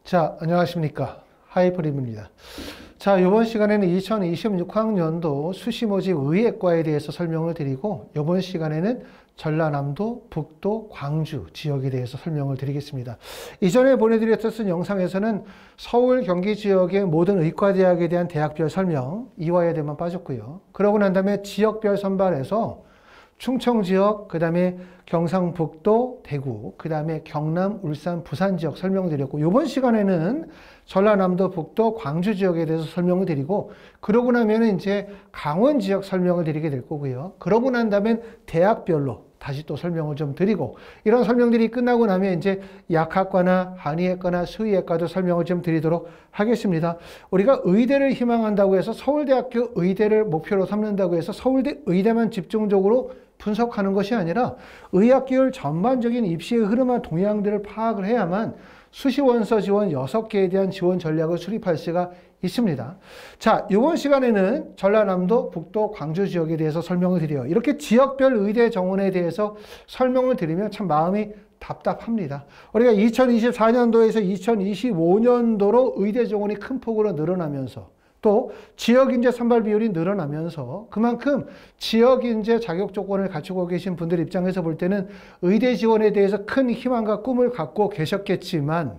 자, 안녕하십니까. 하이프림입니다. 자, 이번 시간에는 2026학년도 수시모집 의예과에 대해서 설명을 드리고, 이번 시간에는 전라남도, 북도, 광주 지역에 대해서 설명을 드리겠습니다. 이전에 보내드렸던 영상에서는 서울, 경기 지역의 모든 의과대학에 대한 대학별 설명, 이화여대만 빠졌고요. 그러고 난 다음에 지역별 선발해서 충청 지역, 그 다음에 경상북도, 대구, 그 다음에 경남, 울산, 부산 지역 설명드렸고, 이번 시간에는 전라남도, 북도, 광주 지역에 대해서 설명을 드리고, 그러고 나면 이제 강원 지역 설명을 드리게 될 거고요. 그러고 난 다음에 대학별로 다시 또 설명을 좀 드리고, 이런 설명들이 끝나고 나면 이제 약학과나 한의학과나 수의학과도 설명을 좀 드리도록 하겠습니다. 우리가 의대를 희망한다고 해서 서울대학교 의대를 목표로 삼는다고 해서 서울대 의대만 집중적으로 분석하는 것이 아니라 의학계열 전반적인 입시의 흐름과 동향들을 파악을 해야만 수시원서 지원 6개에 대한 지원 전략을 수립할 수가 있습니다. 자, 이번 시간에는 전라남도, 북도, 광주 지역에 대해서 설명을 드려요. 이렇게 지역별 의대 정원에 대해서 설명을 드리면 참 마음이 답답합니다. 우리가 2024년도에서 2025년도로 의대 정원이 큰 폭으로 늘어나면서 또 지역인재 선발 비율이 늘어나면서 그만큼 지역인재 자격 조건을 갖추고 계신 분들 입장에서 볼 때는 의대 지원에 대해서 큰 희망과 꿈을 갖고 계셨겠지만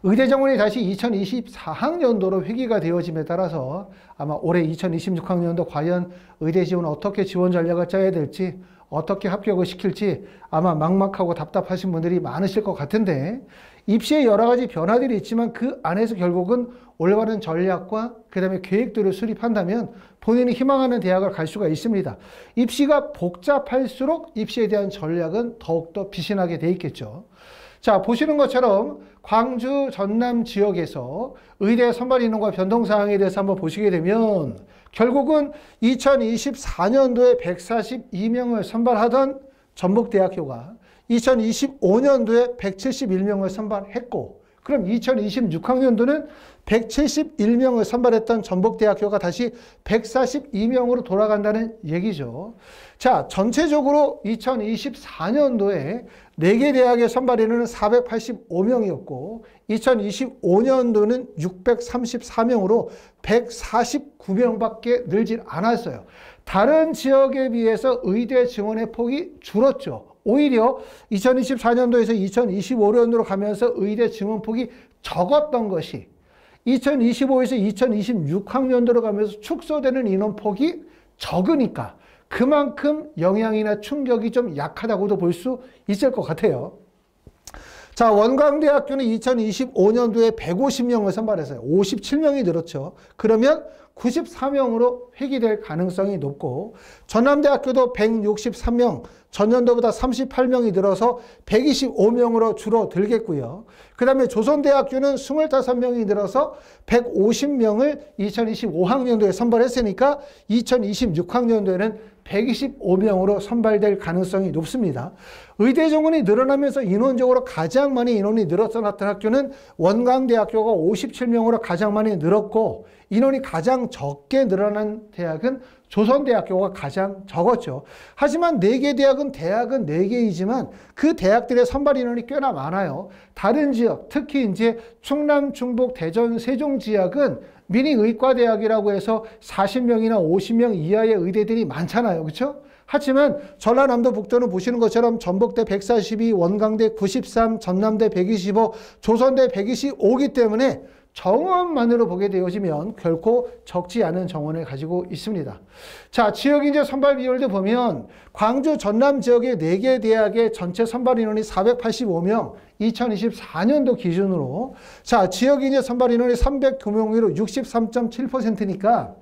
의대 정원이 다시 2024학년도로 회귀가 되어짐에 따라서 아마 올해 2026학년도 과연 의대 지원 어떻게 지원 전략을 짜야 될지 어떻게 합격을 시킬지 아마 막막하고 답답하신 분들이 많으실 것 같은데 입시에 여러 가지 변화들이 있지만 그 안에서 결국은 올바른 전략과 그 다음에 계획들을 수립한다면 본인이 희망하는 대학을 갈 수가 있습니다. 입시가 복잡할수록 입시에 대한 전략은 더욱더 비신하게 돼 있겠죠. 자, 보시는 것처럼 광주, 전남 지역에서 의대 선발 인원과 변동 사항에 대해서 한번 보시게 되면 결국은 2024년도에 142명을 선발하던 전북대학교가 2025년도에 171명을 선발했고, 그럼 2026학년도는 171명을 선발했던 전북대학교가 다시 142명으로 돌아간다는 얘기죠. 자, 전체적으로 2024년도에 4개 대학의 선발 인원은 485명이었고 2025년도는 634명으로 149명밖에 늘질 않았어요. 다른 지역에 비해서 의대 지원의 폭이 줄었죠. 오히려 2024년도에서 2025년도로 가면서 의대 지원폭이 적었던 것이 2025에서 2026학년도로 가면서 축소되는 인원폭이 적으니까 그만큼 영향이나 충격이 좀 약하다고도 볼 수 있을 것 같아요. 자, 원광대학교는 2025년도에 150명을 선발했어요. 57명이 늘었죠. 그러면 94명으로 회귀될 가능성이 높고, 전남대학교도 163명, 전년도보다 38명이 늘어서 125명으로 줄어들겠고요. 그 다음에 조선대학교는 25명이 늘어서 150명을 2025학년도에 선발했으니까 2026학년도에는 125명으로 선발될 가능성이 높습니다. 의대 정원이 늘어나면서 인원적으로 가장 많이 인원이 늘었던 학교는 원광대학교가 57명으로 가장 많이 늘었고, 인원이 가장 적게 늘어난 대학은 조선대학교가 가장 적었죠. 하지만 4개 대학은 4개이지만 그 대학들의 선발 인원이 꽤나 많아요. 다른 지역, 특히 이제 충남, 충북, 대전, 세종 지역은 미니 의과대학이라고 해서 40명이나 50명 이하의 의대들이 많잖아요. 그렇죠? 하지만 전라남도 북도는 보시는 것처럼 전북대 142, 원광대 93, 전남대 125, 조선대 125이기 때문에 정원만으로 보게 되어지면 결코 적지 않은 정원을 가지고 있습니다. 자, 지역인재 선발 비율도 보면 광주, 전남 지역의 4개 대학의 전체 선발 인원이 485명, 2024년도 기준으로 자, 지역인재 선발 인원이 309명으로 63.7%니까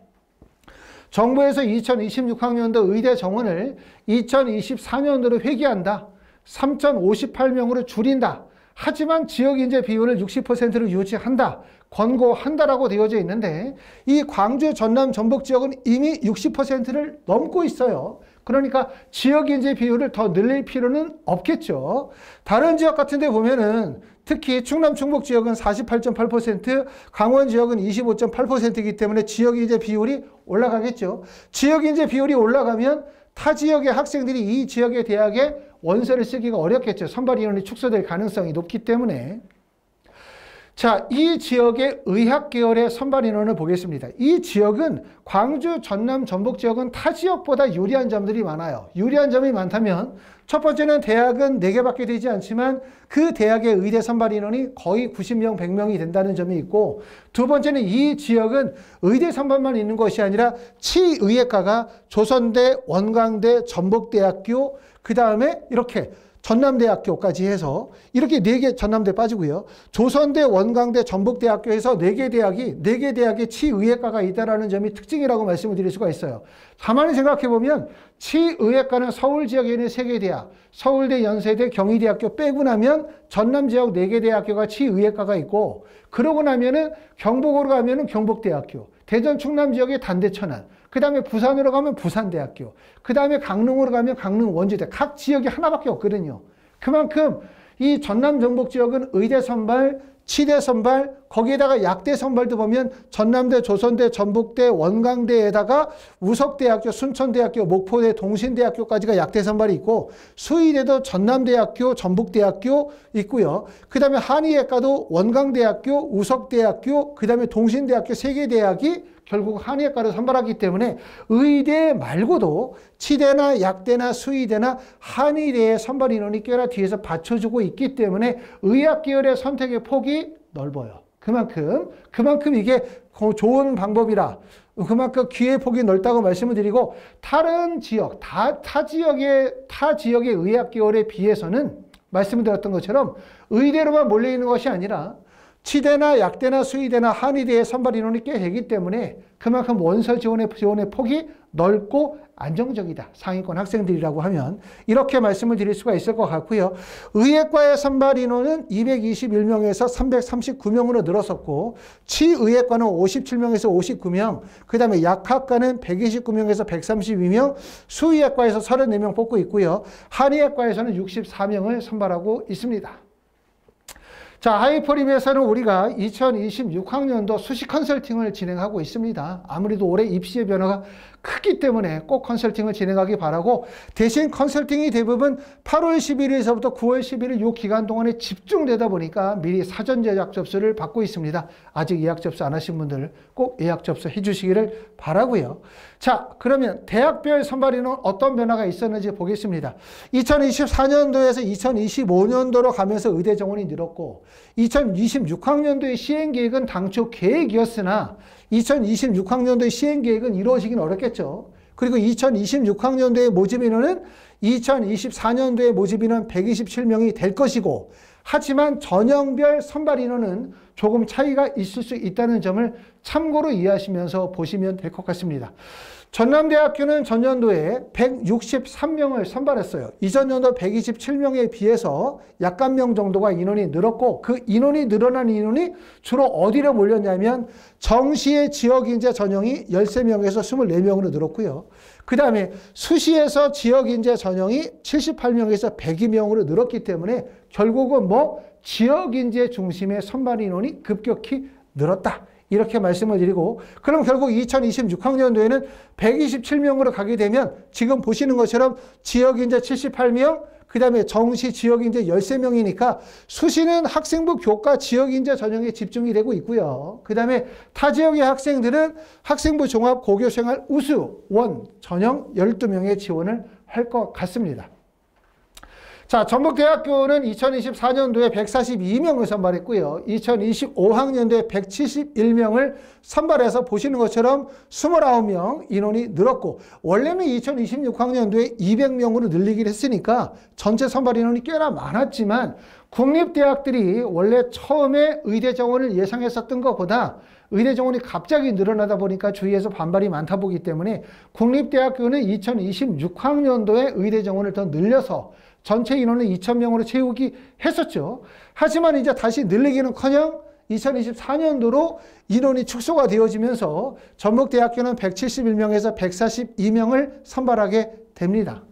정부에서 2026학년도 의대 정원을 2024년도로 회귀한다. 3,058명으로 줄인다. 하지만 지역인재 비율을 60%로 유지한다. 권고한다라고 되어져 있는데 이 광주, 전남, 전북 지역은 이미 60%를 넘고 있어요. 그러니까 지역인재 비율을 더 늘릴 필요는 없겠죠. 다른 지역 같은 데 보면은 특히 충남, 충북 지역은 48.8%, 강원 지역은 25.8%이기 때문에 지역인재 비율이 올라가겠죠. 지역인재 비율이 올라가면 타 지역의 학생들이 이 지역의 대학에 원서를 쓰기가 어렵겠죠. 선발 인원이 축소될 가능성이 높기 때문에. 자, 이 지역의 의학 계열의 선발 인원을 보겠습니다. 이 지역은 광주, 전남, 전북 지역은 타 지역보다 유리한 점들이 많아요. 유리한 점이 많다면 첫 번째는 대학은 4개밖에 되지 않지만 그 대학의 의대 선발 인원이 거의 90명, 100명이 된다는 점이 있고, 두 번째는 이 지역은 의대 선발만 있는 것이 아니라 치의학과가 조선대, 원광대, 전북대학교, 그 다음에 이렇게 전남대학교까지 해서 이렇게 4개, 전남대 빠지고요. 조선대, 원광대, 전북대학교에서 4개 대학의 치의학과가 있다는 점이 특징이라고 말씀을 드릴 수가 있어요. 가만히 생각해 보면 치의학과는 서울 지역에 있는 3개 대학, 서울대, 연세대, 경희대학교 빼고 나면 전남 지역 4개 대학교가 치의학과가 있고, 그러고 나면은 경북으로 가면은 경북대학교, 대전, 충남 지역의 단대, 천안, 그 다음에 부산으로 가면 부산대학교, 그 다음에 강릉으로 가면 강릉 원주대, 각 지역이 하나밖에 없거든요. 그만큼 이 전남 전북 지역은 의대 선발, 치대 선발, 거기에다가 약대 선발도 보면 전남대, 조선대, 전북대, 원광대에다가 우석대학교, 순천대학교, 목포대, 동신대학교까지가 약대 선발이 있고, 수의대도 전남대학교, 전북대학교 있고요. 그 다음에 한의학과도 원광대학교, 우석대학교, 그 다음에 동신대학교 3개 대학이 결국 한의학과를 선발하기 때문에 의대 말고도 치대나 약대나 수의대나 한의대의 선발 인원이 꽤나 뒤에서 받쳐주고 있기 때문에 의학 계열의 선택의 폭이 넓어요. 그만큼 이게 좋은 방법이라, 그만큼 기회 폭이 넓다고 말씀을 드리고, 다른 지역, 타 지역의 의학 계열에 비해서는 말씀을 드렸던 것처럼 의대로만 몰려있는 것이 아니라 치대나 약대나 수의대나 한의대의 선발 인원이 꽤 되기 때문에 그만큼 원서 지원의 폭이 넓고 안정적이다. 상위권 학생들이라고 하면 이렇게 말씀을 드릴 수가 있을 것 같고요. 의학과의 선발 인원은 221명에서 339명으로 늘었었고, 치의학과는 57명에서 59명, 그 다음에 약학과는 129명에서 132명, 수의학과에서 34명 뽑고 있고요. 한의학과에서는 64명을 선발하고 있습니다. 자, 하이퍼립에서는 우리가 2026학년도 수시 컨설팅을 진행하고 있습니다. 아무래도 올해 입시의 변화가 크기 때문에 꼭 컨설팅을 진행하기 바라고, 대신 컨설팅이 대부분 8월 11일에서부터 9월 11일 이 기간 동안에 집중되다 보니까 미리 사전 예약 접수를 받고 있습니다. 아직 예약 접수 안 하신 분들 꼭 예약 접수 해주시기를 바라고요. 자, 그러면 대학별 선발 인원 어떤 변화가 있었는지 보겠습니다. 2024년도에서 2025년도로 가면서 의대 정원이 늘었고, 2026학년도의 시행계획은 당초 계획이었으나 2026학년도의 시행계획은 이루어지긴 어렵겠죠. 그리고 2026학년도의 모집 인원은 2024년도의 모집 인원 127명이 될 것이고, 하지만 전형별 선발 인원은 조금 차이가 있을 수 있다는 점을 참고로 이해하시면서 보시면 될 것 같습니다. 전남대학교는 전년도에 163명을 선발했어요. 이전 연도 127명에 비해서 약간 명 정도가 인원이 늘었고, 그 인원이 늘어난 인원이 주로 어디로 몰렸냐면 정시의 지역인재 전형이 13명에서 24명으로 늘었고요. 그 다음에 수시에서 지역인재 전형이 78명에서 102명으로 늘었기 때문에 결국은 지역인재 중심의 선발 인원이 급격히 늘었다. 이렇게 말씀을 드리고, 그럼 결국 2026학년도에는 127명으로 가게 되면 지금 보시는 것처럼 지역인재 78명, 그 다음에 정시 지역인재 13명이니까 수시는 학생부 교과 지역인재 전형에 집중이 되고 있고요. 그 다음에 타 지역의 학생들은 학생부 종합 고교생활 우수 원 전형 12명의 지원을 할 것 같습니다. 자, 전북대학교는 2024년도에 142명을 선발했고요. 2025학년도에 171명을 선발해서 보시는 것처럼 29명 인원이 늘었고, 원래는 2026학년도에 200명으로 늘리기로 했으니까 전체 선발 인원이 꽤나 많았지만, 국립대학들이 원래 처음에 의대 정원을 예상했었던 것보다 의대 정원이 갑자기 늘어나다 보니까 주위에서 반발이 많다 보기 때문에 국립대학교는 2026학년도에 의대 정원을 더 늘려서 전체 인원을 2,000명으로 채우기 했었죠. 하지만 이제 다시 늘리기는커녕 2024년도로 인원이 축소가 되어지면서 전북대학교는 171명에서 142명을 선발하게 됩니다.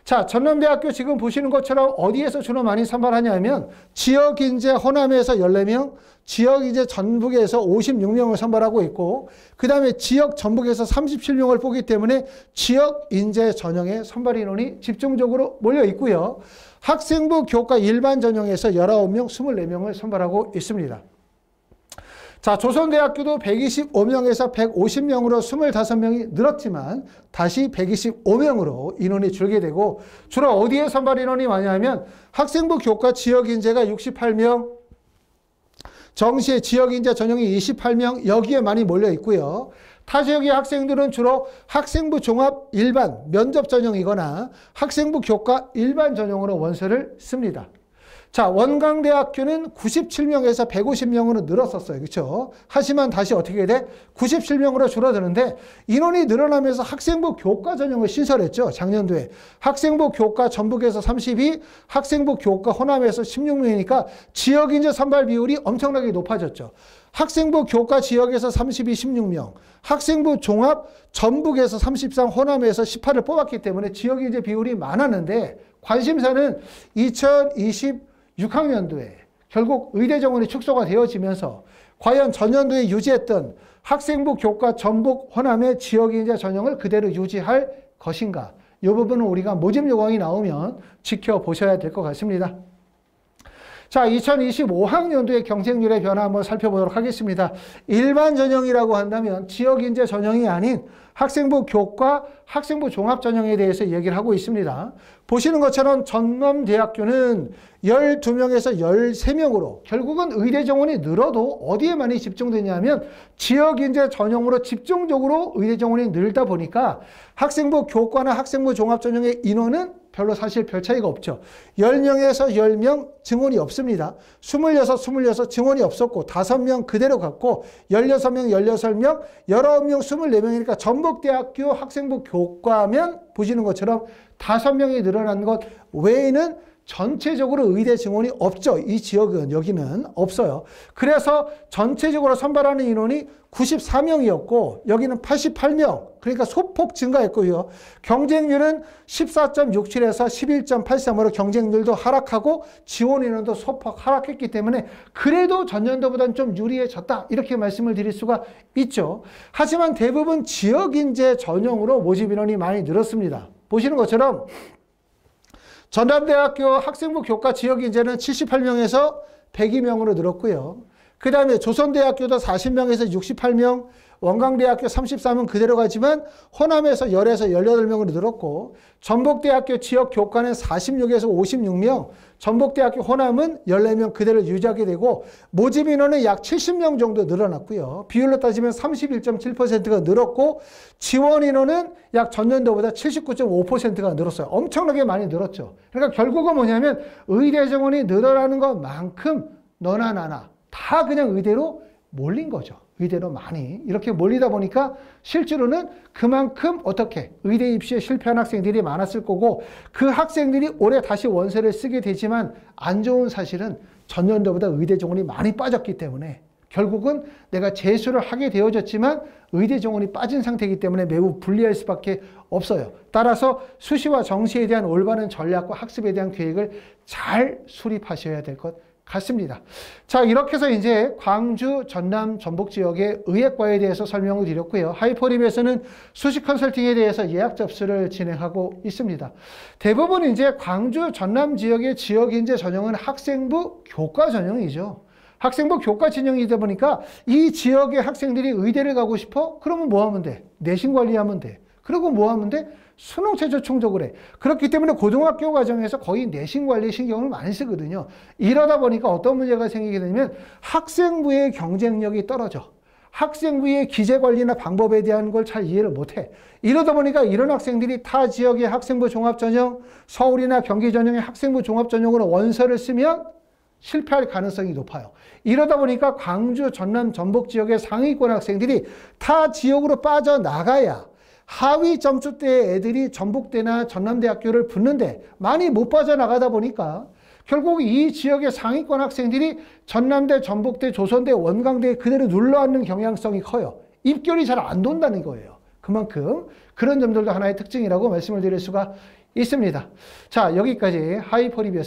자, 전남대학교 지금 보시는 것처럼 어디에서 주로 많이 선발하냐면 지역인재 호남에서 14명, 지역인재 전북에서 56명을 선발하고 있고, 그 다음에 지역 전북에서 37명을 뽑기 때문에 지역인재 전형의 선발 인원이 집중적으로 몰려 있고요. 학생부 교과 일반 전형에서 19명, 24명을 선발하고 있습니다. 자, 조선대학교도 125명에서 150명으로 25명이 늘었지만 다시 125명으로 인원이 줄게 되고 주로 어디에 선발 인원이 많냐면 학생부 교과 지역인재가 68명, 정시의 지역인재 전형이 28명 여기에 많이 몰려 있고요. 타 지역의 학생들은 주로 학생부 종합 일반 면접 전형이거나 학생부 교과 일반 전형으로 원서를 씁니다. 자, 원광대학교는 97명에서 150명으로 늘었었어요. 그렇죠? 하지만 다시 어떻게 돼? 97명으로 줄어드는데 인원이 늘어나면서 학생부 교과 전형을 신설했죠. 작년도에. 학생부 교과 전북에서 32, 학생부 교과 호남에서 16명이니까 지역인재 선발 비율이 엄청나게 높아졌죠. 학생부 교과 지역에서 32, 16명, 학생부 종합 전북에서 33, 호남에서 18을 뽑았기 때문에 지역인재 비율이 많았는데 관심사는 2026학년도에 결국 의대 정원이 축소가 되어지면서 과연 전년도에 유지했던 학생부 교과 전북 호남의 지역인재 전형을 그대로 유지할 것인가? 이 부분은 우리가 모집 요강이 나오면 지켜보셔야 될 것 같습니다. 자, 2025학년도의 경쟁률의 변화 한번 살펴보도록 하겠습니다. 일반 전형이라고 한다면 지역인재 전형이 아닌 학생부 교과, 학생부 종합 전형에 대해서 얘기를 하고 있습니다. 보시는 것처럼 전남대학교는 12명에서 13명으로 결국은 의대 정원이 늘어도 어디에 많이 집중되냐면 지역인재 전형으로 집중적으로 의대 정원이 늘다 보니까 학생부 교과나 학생부 종합 전형의 인원은 별로 사실 별 차이가 없죠. 10명에서 10명 증원이 없습니다. 26 증원이 없었고 5명 그대로 갔고 16명, 16명, 19명, 24명이니까 전북대학교 학생부 교과면 보시는 것처럼 5명이 늘어난 것 외에는 전체적으로 의대 증원이 없죠. 이 지역은 여기는 없어요. 그래서 전체적으로 선발하는 인원이 94명이었고 여기는 88명. 그러니까 소폭 증가했고요. 경쟁률은 14.67에서 11.83으로 경쟁률도 하락하고 지원 인원도 소폭 하락했기 때문에 그래도 전년도보다는 좀 유리해졌다. 이렇게 말씀을 드릴 수가 있죠. 하지만 대부분 지역인재 전형으로 모집 인원이 많이 늘었습니다. 보시는 것처럼 전남대학교 학생부 교과 지역인재는 78명에서 102명으로 늘었고요. 그 다음에 조선대학교도 40명에서 68명, 원광대학교 33은 그대로 가지만 호남에서 10에서 18명으로 늘었고 전북대학교 지역 교과는 46에서 56명, 전북대학교 호남은 14명 그대로 유지하게 되고 모집 인원은 약 70명 정도 늘어났고요. 비율로 따지면 31.7%가 늘었고 지원 인원은 약 전년도보다 79.5%가 늘었어요. 엄청나게 많이 늘었죠. 그러니까 결국은 뭐냐면 의대 정원이 늘어나는 것만큼 너나 나나 다 그냥 의대로 몰린 거죠. 의대로 많이 이렇게 몰리다 보니까 실제로는 그만큼 어떻게 의대 입시에 실패한 학생들이 많았을 거고 그 학생들이 올해 다시 원서를 쓰게 되지만 안 좋은 사실은 전년도보다 의대 정원이 많이 빠졌기 때문에 결국은 내가 재수를 하게 되어졌지만 의대 정원이 빠진 상태이기 때문에 매우 불리할 수밖에 없어요. 따라서 수시와 정시에 대한 올바른 전략과 학습에 대한 계획을 잘 수립하셔야 될 것 같습니다. 자, 이렇게 해서 이제 광주, 전남, 전북 지역의 의예과에 대해서 설명을 드렸고요. 하이퍼립에서는 수시 컨설팅에 대해서 예약 접수를 진행하고 있습니다. 대부분 이제 광주, 전남 지역의 지역인재 전형은 학생부 교과 전형이죠. 학생부 교과 진영이다 보니까 이 지역의 학생들이 의대를 가고 싶어? 그러면 뭐 하면 돼? 내신 관리하면 돼. 그리고 뭐 하면 돼? 수능 최저 충족을 해. 그렇기 때문에 고등학교 과정에서 거의 내신 관리에 신경을 많이 쓰거든요. 이러다 보니까 어떤 문제가 생기게 되냐면 학생부의 경쟁력이 떨어져. 학생부의 기재 관리나 방법에 대한 걸 잘 이해를 못해. 이러다 보니까 이런 학생들이 타 지역의 학생부 종합전형, 서울이나 경기 전형의 학생부 종합전형으로 원서를 쓰면 실패할 가능성이 높아요. 이러다 보니까 광주, 전남, 전북 지역의 상위권 학생들이 타 지역으로 빠져나가야 하위 점수대의 애들이 전북대나 전남대학교를 붙는데 많이 못 빠져나가다 보니까 결국 이 지역의 상위권 학생들이 전남대, 전북대, 조선대, 원광대에 그대로 눌러앉는 경향성이 커요. 입결이 잘 안 돈다는 거예요. 그만큼 그런 점들도 하나의 특징이라고 말씀을 드릴 수가 있습니다. 자, 여기까지 하이퍼립이었습니다.